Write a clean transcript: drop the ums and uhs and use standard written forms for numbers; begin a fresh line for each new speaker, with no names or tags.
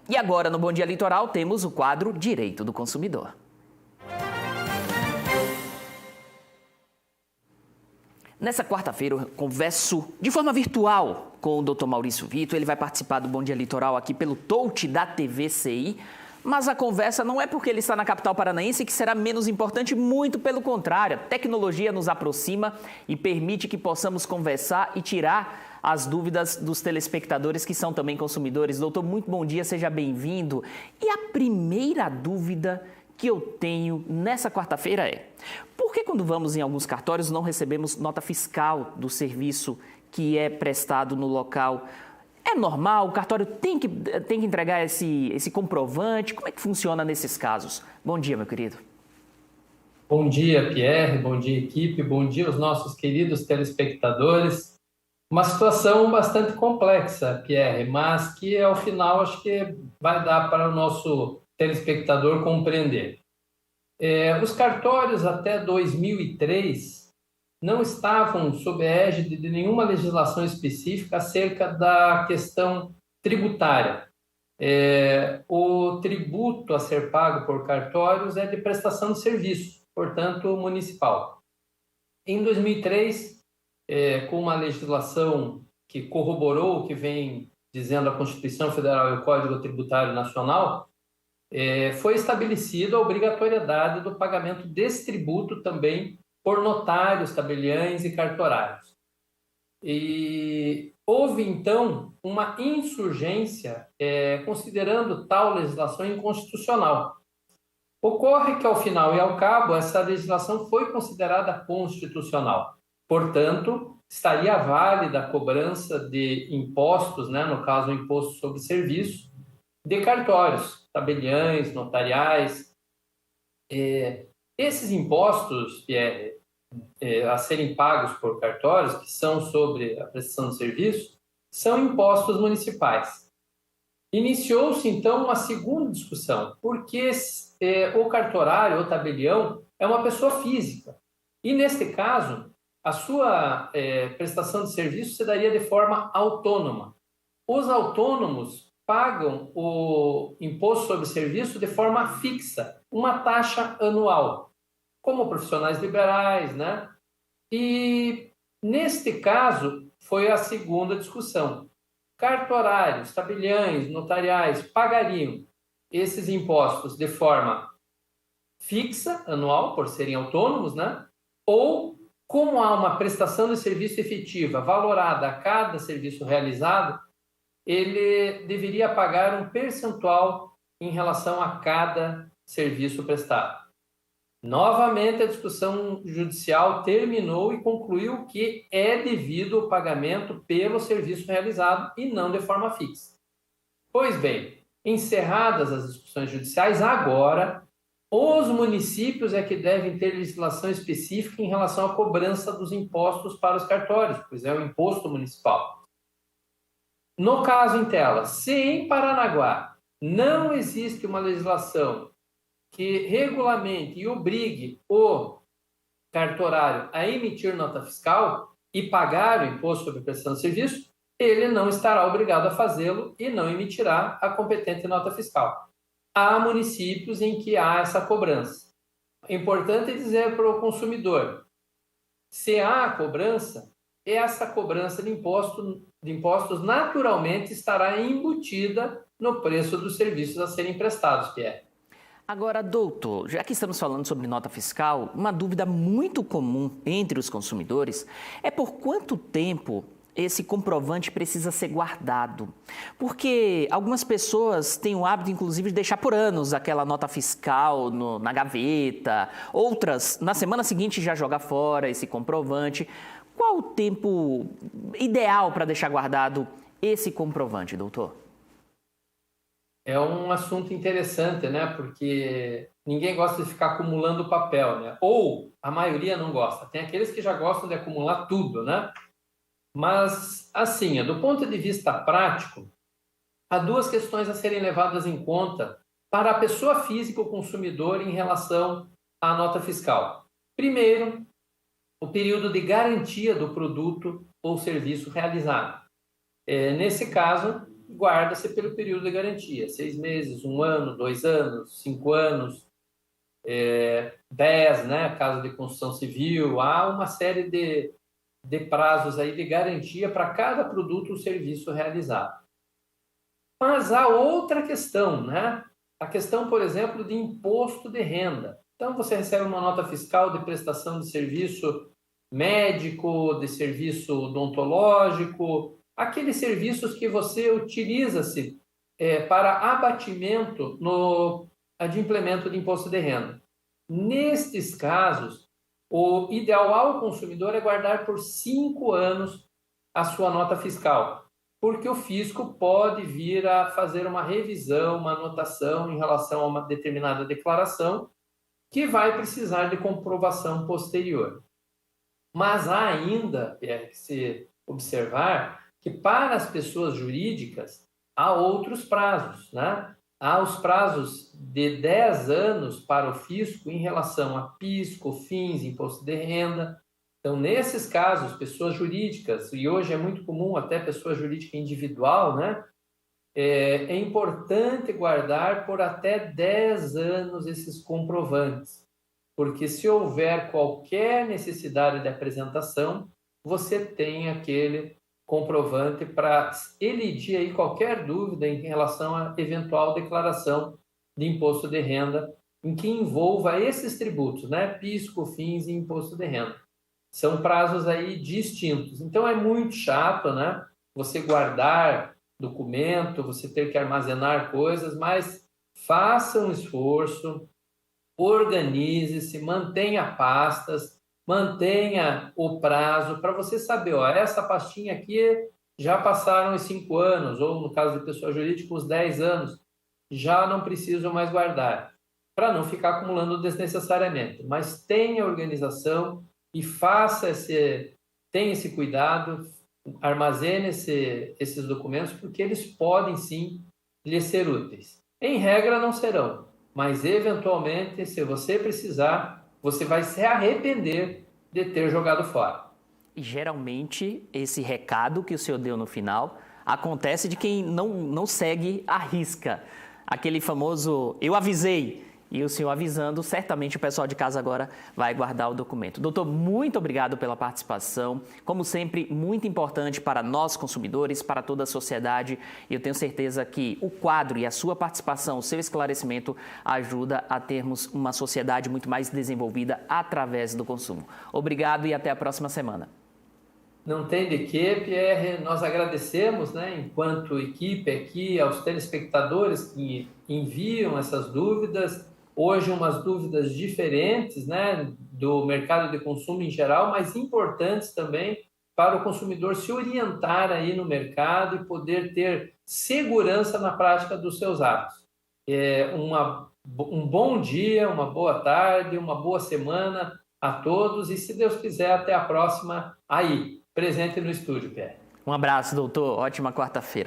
E agora, no Bom Dia Litoral, temos o quadro Direito do Consumidor. Nessa quarta-feira, eu converso de forma virtual com o Dr. Maurício Vitor. Ele vai participar do Bom Dia Litoral aqui pelo touch da TVCI. Mas a conversa não é porque ele está na capital paranaense que será menos importante, muito pelo contrário. A tecnologia nos aproxima e permite que possamos conversar e tirar as dúvidas dos telespectadores que são também consumidores. Doutor, muito bom dia, seja bem-vindo. E a primeira dúvida que eu tenho nessa quarta-feira é: por que quando vamos em alguns cartórios não recebemos nota fiscal do serviço que é prestado no local? É normal? O cartório tem que entregar esse comprovante? Como é que funciona nesses casos? Bom dia, meu querido.
Bom dia, Pierre. Bom dia, equipe. Bom dia aos nossos queridos telespectadores. Uma situação bastante complexa, Pierre, mas que ao final acho que vai dar para o nosso telespectador compreender. Os cartórios até 2003 não estavam sob a égide de nenhuma legislação específica acerca da questão tributária. O tributo a ser pago por cartórios é de prestação de serviço, portanto, municipal. Em 2003, com uma legislação que corroborou o que vem dizendo a Constituição Federal e o Código Tributário Nacional, foi estabelecida a obrigatoriedade do pagamento desse tributo também por notários, tabeliães e cartorários. E houve, então, uma insurgência considerando tal legislação inconstitucional. Ocorre que, ao final e ao cabo, essa legislação foi considerada constitucional. Portanto, estaria válida a cobrança de impostos, no caso, o imposto sobre serviço, de cartórios, tabeliães, notariais. Esses impostos, Pierre, a serem pagos por cartórios, que são sobre a prestação de serviço, são impostos municipais. Iniciou-se, então, uma segunda discussão, porque o cartorário, o tabelião, é uma pessoa física. E, neste caso, a sua prestação de serviço se daria de forma autônoma. Os autônomos pagam o imposto sobre serviço de forma fixa, uma taxa anual, como profissionais liberais, E, neste caso, foi a segunda discussão. Cartorários, tabeliães, notariais pagariam esses impostos de forma fixa, anual, por serem autônomos, Ou, como há uma prestação de serviço efetiva valorada a cada serviço realizado, ele deveria pagar um percentual em relação a cada serviço prestado. Novamente, a discussão judicial terminou e concluiu que é devido ao pagamento pelo serviço realizado e não de forma fixa. Pois bem, encerradas as discussões judiciais, agora os municípios é que devem ter legislação específica em relação à cobrança dos impostos para os cartórios, pois é o imposto municipal. No caso em tela, se em Paranaguá não existe uma legislação que regulamente e obrigue o cartorário a emitir nota fiscal e pagar o imposto sobre prestação de serviço, ele não estará obrigado a fazê-lo e não emitirá a competente nota fiscal. Há municípios em que há essa cobrança. É importante dizer para o consumidor: se há a cobrança, essa cobrança de impostos naturalmente estará embutida no preço dos serviços a serem prestados, Pierre.
Agora, doutor, já que estamos falando sobre nota fiscal, uma dúvida muito comum entre os consumidores é por quanto tempo esse comprovante precisa ser guardado. Porque algumas pessoas têm o hábito, inclusive, de deixar por anos aquela nota fiscal na gaveta, outras, na semana seguinte, já jogar fora esse comprovante. Qual o tempo ideal para deixar guardado esse comprovante, doutor?
É um assunto interessante, Porque ninguém gosta de ficar acumulando papel, Ou a maioria não gosta. Tem aqueles que já gostam de acumular tudo, Mas, assim, do ponto de vista prático, há duas questões a serem levadas em conta para a pessoa física, o consumidor, em relação à nota fiscal. Primeiro, o período de garantia do produto ou serviço realizado. Nesse caso, guarda-se pelo período de garantia, 6 meses, 1 ano, 2 anos, 5 anos, 10, né, caso de construção civil. Há uma série de prazos aí de garantia para cada produto ou serviço realizado. Mas há outra questão, né? A questão, por exemplo, de imposto de renda. Então, você recebe uma nota fiscal de prestação de serviço médico, de serviço odontológico, aqueles serviços que você utiliza-se para abatimento no adimplemento de imposto de renda. Nestes casos, o ideal ao consumidor é guardar por 5 anos a sua nota fiscal, porque o fisco pode vir a fazer uma revisão, uma anotação em relação a uma determinada declaração que vai precisar de comprovação posterior. Mas há ainda, é que se observar, que para as pessoas jurídicas há outros prazos, né? Há os prazos de 10 anos para o fisco em relação a PIS, COFINS, imposto de renda. Então, nesses casos, pessoas jurídicas, e hoje é muito comum até pessoa jurídica individual, né? É importante guardar por até 10 anos esses comprovantes, porque se houver qualquer necessidade de apresentação, você tem aquele comprovante para elidir aí qualquer dúvida em relação à eventual declaração de imposto de renda em que envolva esses tributos, né? PIS, COFINS e imposto de renda. São prazos aí distintos. Então, é muito chato, né? Você guardar documento, você ter que armazenar coisas, mas faça um esforço, organize-se, mantenha pastas, mantenha o prazo para você saber, ó, essa pastinha aqui já passaram os 5 anos, ou no caso de pessoa jurídica, os 10 anos, já não preciso mais guardar, para não ficar acumulando desnecessariamente. Mas tenha organização e tenha esse cuidado, armazene esses documentos, porque eles podem sim lhe ser úteis. Em regra, não serão, mas eventualmente, se você precisar, você vai se arrepender de ter jogado fora.
E geralmente, esse recado que o senhor deu no final acontece de quem não segue a risca. Aquele famoso, eu avisei. E o senhor avisando, certamente o pessoal de casa agora vai guardar o documento. Doutor, muito obrigado pela participação. Como sempre, muito importante para nós consumidores, para toda a sociedade. E eu tenho certeza que o quadro e a sua participação, o seu esclarecimento ajuda a termos uma sociedade muito mais desenvolvida através do consumo. Obrigado e até a próxima semana.
Não tem de quê, Pierre. Nós agradecemos, né, enquanto equipe aqui, aos telespectadores que enviam essas dúvidas. Hoje, umas dúvidas diferentes, né, do mercado de consumo em geral, mas importantes também para o consumidor se orientar aí no mercado e poder ter segurança na prática dos seus atos. Um bom dia, uma boa tarde, uma boa semana a todos e, se Deus quiser, até a próxima aí, presente no estúdio, Pierre.
Um abraço, doutor. Ótima quarta-feira.